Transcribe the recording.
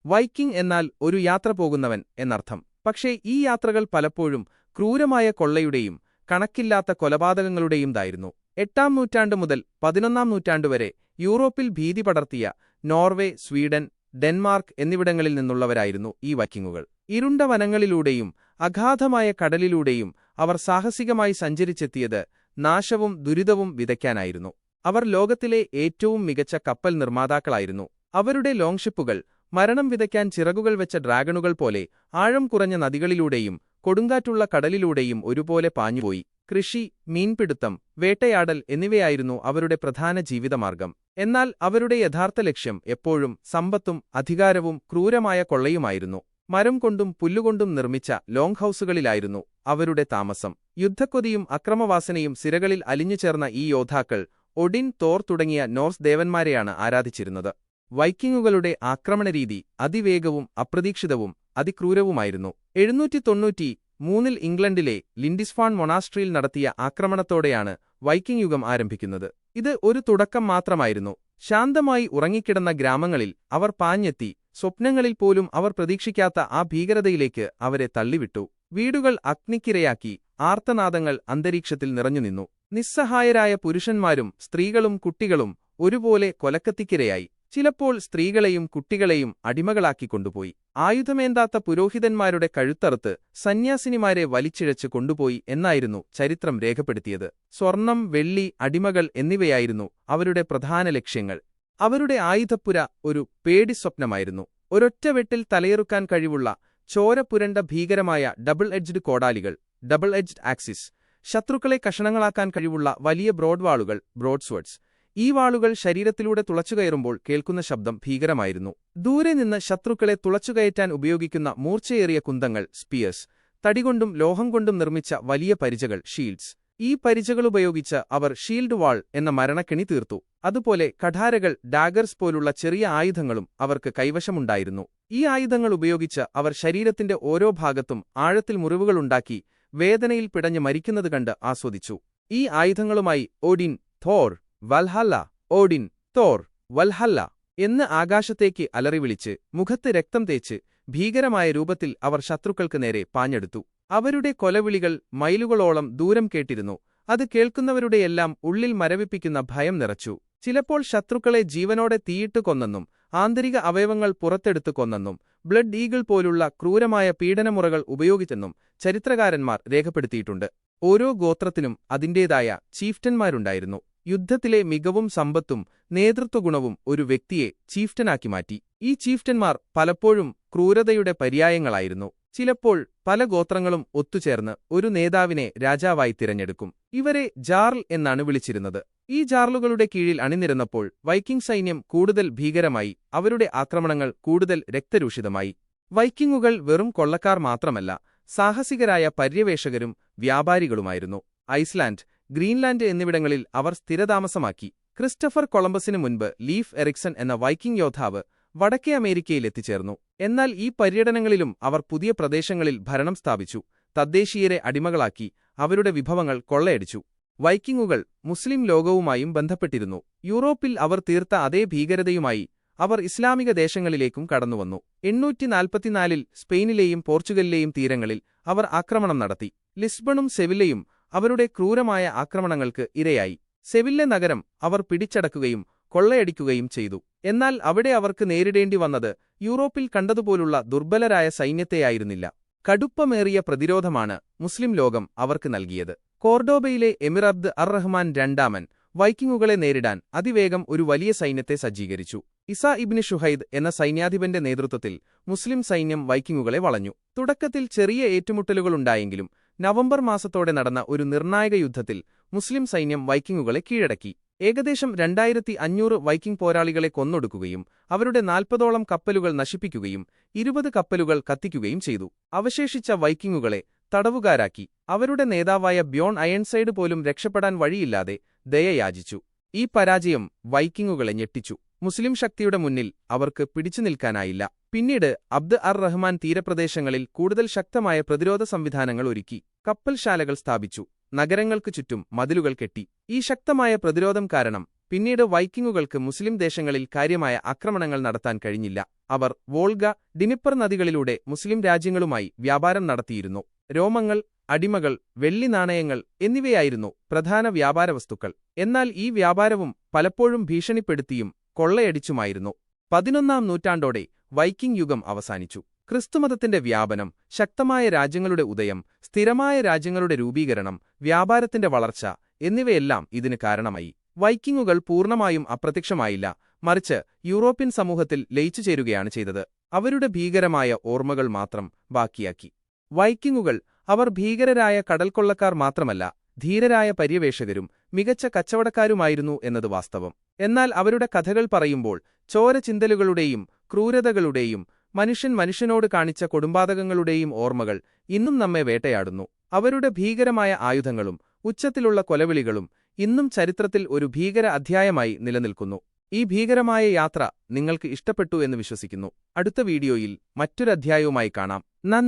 Viking എന്നാൽ ഒരു യാത്ര പോകുന്നവൻ എന്നർത്ഥം. പക്ഷേ ഈ യാത്രകൾ പലപ്പോഴും ക്രൂരമായ കൊള്ളയുടെയും കണക്കില്ലാത്ത കൊലപാതകങ്ങളുടെയുമായിരുന്നു. 8-ാം നൂറ്റാണ്ട് മുതൽ 11-ാം നൂറ്റാണ്ടുവരെ യൂറോപ്പിൽ ഭീതി പടർത്തിയ നോർവേ, സ്വീഡൻ, ഡെൻമാർക്ക് എന്നിവിടങ്ങളിൽ നിന്നുള്ളവരായിരുന്നു ഈ വൈക്കിങ്ങുകൾ. ഇരുണ്ട വനങ്ങളിലൂടെയും അഗാധമായ കടലിലൂടെയും അവർ സാഹസികമായി സഞ്ചരിച്ചെത്തിയത് നാശവും ദുരിതവും വിതയ്ക്കാനായിരുന്നു. അവർ ലോകത്തിലെ ഏറ്റവും മികച്ച കപ്പൽ നിർമ്മാതാക്കളായിരുന്നു. അവരുടെ ലോങ്ഷിപ്പുകൾ മരണം വിതയ്ക്കാൻ ചിറകുകൾ വെച്ച ഡ്രാഗണുകൾ പോലെ ആഴം കുറഞ്ഞ നദികളിലൂടെയും കൊടുങ്കാറ്റുള്ള കടലിലൂടെയും ഒരുപോലെ പാഞ്ഞുപോയി. കൃഷി, മീൻപിടുത്തം, വേട്ടയാടൽ എന്നിവയായിരുന്നു അവരുടെ പ്രധാന ജീവിതമാർഗം. എന്നാൽ അവരുടെ യഥാർത്ഥ ലക്ഷ്യം എപ്പോഴും സമ്പത്തും അധികാരവും ക്രൂരമായ കൊള്ളയുമായിരുന്നു. മരം കൊണ്ടും പുല്ലുകൊണ്ടും നിർമ്മിച്ച ലോങ് ഹൌസുകളിലായിരുന്നു അവരുടെ താമസം. യുദ്ധക്കൊതിയും അക്രമവാസനയും സിരകളിൽ അലിഞ്ഞുചേർന്ന ഈ യോദ്ധാക്കൾ ഒഡിൻ, തോർ തുടങ്ങിയ നോർസ് ദേവന്മാരെയാണ് ആരാധിച്ചിരുന്നത്. വൈക്കിങ്ങുകളുടെ ആക്രമണരീതി അതിവേഗവും അപ്രതീക്ഷിതവും അതിക്രൂരവുമായിരുന്നു. 793-ൽ ഇംഗ്ലണ്ടിലെ ലിൻഡിസ്ഫാൺ മൊണാസ്ട്രിയിൽ നടത്തിയ ആക്രമണത്തോടെയാണ് വൈക്കിംഗ് യുഗം ആരംഭിക്കുന്നത്. ഇത് ഒരു തുടക്കം മാത്രമായിരുന്നു. ശാന്തമായി ഉറങ്ങിക്കിടന്ന ഗ്രാമങ്ങളിൽ അവർ പാഞ്ഞെത്തി. സ്വപ്നങ്ങളിൽ പോലും അവർ പ്രതീക്ഷിക്കാത്ത ആ ഭീകരതയിലേക്ക് അവരെ തള്ളിവിട്ടു. വീടുകൾ അഗ്നിക്കിരയാക്കി. ആർത്തനാദങ്ങൾ അന്തരീക്ഷത്തിൽ നിറഞ്ഞുനിന്നു. നിസ്സഹായരായ പുരുഷന്മാരും സ്ത്രീകളും കുട്ടികളും ഒരുപോലെ കൊലക്കത്തിക്കിരയായി. ചിലപ്പോൾ സ്ത്രീകളെയും കുട്ടികളെയും അടിമകളാക്കി കൊണ്ടുപോയി. ആയുധമേന്താത്ത പുരോഹിതന്മാരുടെ കഴുത്തറുത്ത് സന്യാസിനിമാരെ വലിച്ചിഴച്ച് കൊണ്ടുപോയി എന്നായിരുന്നു ചരിത്രം രേഖപ്പെടുത്തിയത്. സ്വർണം, വെള്ളി, അടിമകൾ എന്നിവയായിരുന്നു അവരുടെ പ്രധാന ലക്ഷ്യങ്ങൾ. അവരുടെ ആയുധപ്പുര ഒരു പേടിസ്വപ്നമായിരുന്നു. ഒരൊറ്റ വെട്ടിൽ തലയെറുക്കാൻ കഴിവുള്ള ചോരപുരണ്ട ഭീകരമായ ഡബിൾ എഡ്ജ്ഡ് കോടാലികൾ, ഡബിൾ എഡ്ജ്ഡ് ആക്സിസ്, ശത്രുക്കളെ കഷണങ്ങളാക്കാൻ കഴിവുള്ള വലിയ ബ്രോഡ്വാളുകൾ, ബ്രോഡ്സ്വേർഡ്സ്. ഈ വാളുകൾ ശരീരത്തിലൂടെ തുളച്ചുകയറുമ്പോൾ കേൾക്കുന്ന ശബ്ദം ഭീകരമായിരുന്നു. ദൂരെ നിന്ന് ശത്രുക്കളെ തുളച്ചുകയറ്റാൻ ഉപയോഗിക്കുന്ന മൂർച്ചയേറിയ കുന്തങ്ങൾ, സ്പിയേഴ്സ്, തടികൊണ്ടും ലോഹം കൊണ്ടും നിർമ്മിച്ച വലിയ പരിചകൾ, ഷീൽഡ്സ്. ഈ പരിചകളുപയോഗിച്ച് അവർ ഷീൽഡ് വാൾ എന്ന മരണക്കെണി തീർത്തു. അതുപോലെ കഠാരകൾ, ഡാഗർസ് പോലുള്ള ചെറിയ ആയുധങ്ങളും അവർക്ക് കൈവശമുണ്ടായിരുന്നു. ഈ ആയുധങ്ങൾ ഉപയോഗിച്ച് അവർ ശരീരത്തിന്റെ ഓരോ ഭാഗത്തും ആഴത്തിൽ മുറിവുകളുണ്ടാക്കി വേദനയിൽ പിടഞ്ഞ് മരിക്കുന്നത് കണ്ട് ആസ്വദിച്ചു. ഈ ആയുധങ്ങളുമായി Odin, Thor, Valhalla, Odin, Thor, Valhalla എന്ന് ആകാശത്തേക്ക് അലറിവിളിച്ച് മുഖത്ത് രക്തം തേച്ച് ഭീകരമായ രൂപത്തിൽ അവർ ശത്രുക്കൾക്ക് നേരെ പാഞ്ഞെടുത്തു. അവരുടെ കൊലവിളികൾ മൈലുകളോളം ദൂരം കേട്ടിരുന്നു. അത് കേൾക്കുന്നവരുടെയെല്ലാം ഉള്ളിൽ മരവിപ്പിക്കുന്ന ഭയം നിറച്ചു. ചിലപ്പോൾ ശത്രുക്കളെ ജീവനോടെ തീയിട്ട് കൊന്നെന്നും ആന്തരിക അവയവങ്ങൾ പുറത്തെടുത്തു കൊന്നെന്നും ബ്ലഡ് ഈഗിൾ പോലുള്ള ക്രൂരമായ പീഡനമുറകൾ ഉപയോഗിച്ചെന്നും ചരിത്രകാരന്മാർ രേഖപ്പെടുത്തിയിട്ടുണ്ട്. ഓരോ ഗോത്രത്തിനും അതിന്റേതായ ചീഫ്റ്റന്മാരുണ്ടായിരുന്നു. യുദ്ധത്തിലെ മികവും സമ്പത്തും നേതൃത്വഗുണവും ഒരു വ്യക്തിയെ ചീഫ്റ്റനാക്കി മാറ്റി. ഈ ചീഫ്റ്റന്മാർ പലപ്പോഴും ക്രൂരതയുടെ പര്യായങ്ങളായിരുന്നു. ചിലപ്പോൾ പല ഗോത്രങ്ങളും ഒത്തുചേർന്ന് ഒരു നേതാവിനെ രാജാവായി തിരഞ്ഞെടുക്കും. ഇവരെ ജാർൽ എന്നാണ് വിളിച്ചിരുന്നത്. ഈ ജാർലുകളുടെ കീഴിൽ അണിനിരന്നപ്പോൾ വൈക്കിംഗ് സൈന്യം കൂടുതൽ ഭീകരമായി. അവരുടെ ആക്രമണങ്ങൾ കൂടുതൽ രക്തരൂഷിതമായി. വൈക്കിങ്ങുകൾ വെറും കൊള്ളക്കാർ മാത്രമല്ല, സാഹസികരായ പര്യവേഷകരും വ്യാപാരികളുമായിരുന്നു. ഐസ്ലാൻഡ്, ഗ്രീൻലാൻഡ് എന്നിവിടങ്ങളിൽ അവർ സ്ഥിരതാമസമാക്കി. ക്രിസ്റ്റഫർ കൊളംബസിനു മുൻപ് ലീഫ് എറിക്സൺ എന്ന വൈക്കിംഗ് യോദ്ധാവ് വടക്കേ അമേരിക്കയിൽ എത്തിച്ചേർന്നു. എന്നാൽ ഈ പര്യടനങ്ങളിലും അവർ പുതിയ പ്രദേശങ്ങളിൽ ഭരണം സ്ഥാപിച്ചു. തദ്ദേശീയരെ അടിമകളാക്കി. അവരുടെ വിഭവങ്ങൾ കൊള്ളയടിച്ചു. വൈക്കിങ്ങുകൾ മുസ്ലിം ലോകവുമായും ബന്ധപ്പെട്ടിരുന്നു. യൂറോപ്പിൽ അവർ തീർത്ത അതേ ഭീകരതയുമായി അവർ ഇസ്ലാമിക ദേശങ്ങളിലേക്കും കടന്നുവന്നു. 844-ൽ സ്പെയിനിലെയും പോർച്ചുഗലിലെയും തീരങ്ങളിൽ അവർ ആക്രമണം നടത്തി. ലിസ്ബണും സെവില്ലയും അവരുടെ ക്രൂരമായ ആക്രമണങ്ങൾക്ക് ഇരയായി. സെവില്ല നഗരം അവർ പിടിച്ചടക്കുകയും കൊള്ളയടിക്കുകയും ചെയ്തു. എന്നാൽ അവിടെ അവർക്ക് നേരിടേണ്ടി വന്നത് യൂറോപ്പിൽ കണ്ടതുപോലുള്ള ദുർബലരായ സൈന്യത്തെയായിരുന്നില്ല. കടുപ്പമേറിയ പ്രതിരോധമാണ് മുസ്ലിം ലോകം അവർക്ക് നൽകിയത്. കോർഡോബയിലെ എമിർ അബ്ദ് അർ-റഹ്മാൻ രണ്ടാമൻ വൈക്കിങ്ങുകളെ നേരിടാൻ അതിവേഗം ഒരു വലിയ സൈന്യത്തെ സജ്ജീകരിച്ചു. ഇസാ ഇബ്ന് ഷുഹൈദ് എന്ന സൈന്യാധിപന്റെ നേതൃത്വത്തിൽ മുസ്ലിം സൈന്യം വൈക്കിങ്ങുകളെ വളഞ്ഞു. തുടക്കത്തിൽ ചെറിയ ഏറ്റുമുട്ടലുകളുണ്ടായെങ്കിലും നവംബർ മാസത്തോടെ നടന്ന ഒരു നിർണായക യുദ്ധത്തിൽ മുസ്ലിം സൈന്യം വൈക്കിങ്ങുകളെ കീഴടക്കി. ഏകദേശം 2500 വൈക്കിംഗ് പോരാളികളെ കൊന്നൊടുക്കുകയും അവരുടെ 40ഓളം കപ്പലുകൾ നശിപ്പിക്കുകയും 20 കപ്പലുകൾ കത്തിക്കുകയും ചെയ്തു. അവശേഷിച്ച വൈക്കിങ്ങുകളെ തടവുകാരാക്കി. അവരുടെ നേതാവായ ബ്യോൺ അയൺസൈഡ് പോലും രക്ഷപ്പെടാൻ വഴിയില്ലാതെ ദയയാചിച്ചു. ഈ പരാജയം വൈക്കിങ്ങുകളെ ഞെട്ടിച്ചു. മുസ്ലിം ശക്തിയുടെ മുന്നിൽ അവർക്ക് പിടിച്ചു നിൽക്കാനായില്ല. പിന്നീട് അബ്ദ് അർ-റഹ്മാൻ തീരപ്രദേശങ്ങളിൽ കൂടുതൽ ശക്തമായ പ്രതിരോധ സംവിധാനങ്ങൾ ഒരുക്കി. കപ്പൽശാലകൾ സ്ഥാപിച്ചു. നഗരങ്ങൾക്ക് ചുറ്റും മതിലുകൾ കെട്ടി. ഈ ശക്തമായ പ്രതിരോധം കാരണം പിന്നീട് വൈക്കിങ്ങുകൾക്ക് മുസ്ലിം ദേശങ്ങളിൽ കാര്യമായ ആക്രമണങ്ങൾ നടത്താൻ കഴിഞ്ഞില്ല. അവർ വോൾഗ, ഡിനിപ്പർ നദികളിലൂടെ മുസ്ലിം രാജ്യങ്ങളുമായി വ്യാപാരം നടത്തിയിരുന്നു. രോമങ്ങൾ, അടിമകൾ, വെള്ളി നാണയങ്ങൾ എന്നിവയായിരുന്നു പ്രധാന വ്യാപാരവസ്തുക്കൾ. എന്നാൽ ഈ വ്യാപാരവും പലപ്പോഴും ഭീഷണിപ്പെടുത്തിയും കൊള്ളയടിച്ചുമായിരുന്നു. 11ാം നൂറ്റാണ്ടോടെ വൈക്കിംഗ് യുഗം അവസാനിച്ചു. ക്രിസ്തുമതത്തിന്റെ വ്യാപനം, ശക്തമായ രാജ്യങ്ങളുടെ ഉദയം, സ്ഥിരമായ രാജ്യങ്ങളുടെ രൂപീകരണം, വ്യാപാരത്തിന്റെ വളർച്ച എന്നിവയെല്ലാം ഇതിന് കാരണമായി. വൈക്കിങ്ങുകൾ പൂർണ്ണമായും അപ്രത്യക്ഷമായില്ല, മറിച്ച് യൂറോപ്യൻ സമൂഹത്തിൽ ലയിച്ചുചേരുകയാണ് ചെയ്തത്. അവരുടെ ഭീകരമായ ഓർമ്മകൾ മാത്രം ബാക്കിയാക്കി. വൈക്കിങ്ങുകൾ അവർ ഭീകരരായ കടൽക്കൊള്ളക്കാർ മാത്രമല്ല, ധീരരായ പര്യവേഷകരും മികച്ച കച്ചവടക്കാരുമായിരുന്നു എന്നത് വാസ്തവം. എന്നാൽ അവരുടെ കഥകൾ പറയുമ്പോൾ ചോരചിന്തലുകളുടെയും ക്രൂരതകളുടെയും മനുഷ്യൻ മനുഷ്യനോട് കാണിച്ച കൊടുമ്പാതകങ്ങളുടെയും ഓർമ്മകൾ ഇന്നും നമ്മെ വേട്ടയാടുന്നു. അവരുടെ ഭീകരമായ ആയുധങ്ങളും ഉച്ചത്തിലുള്ള കൊലവിളികളും ഇന്നും ചരിത്രത്തിൽ ഒരു ഭീകര അധ്യായമായി നിലനിൽക്കുന്നു. ഈ ഭീകരമായ യാത്ര നിങ്ങൾക്ക് ഇഷ്ടപ്പെട്ടു എന്ന് വിശ്വസിക്കുന്നു. അടുത്ത വീഡിയോയിൽ മറ്റൊരു അധ്യായവുമായി കാണാം. നന്ദി.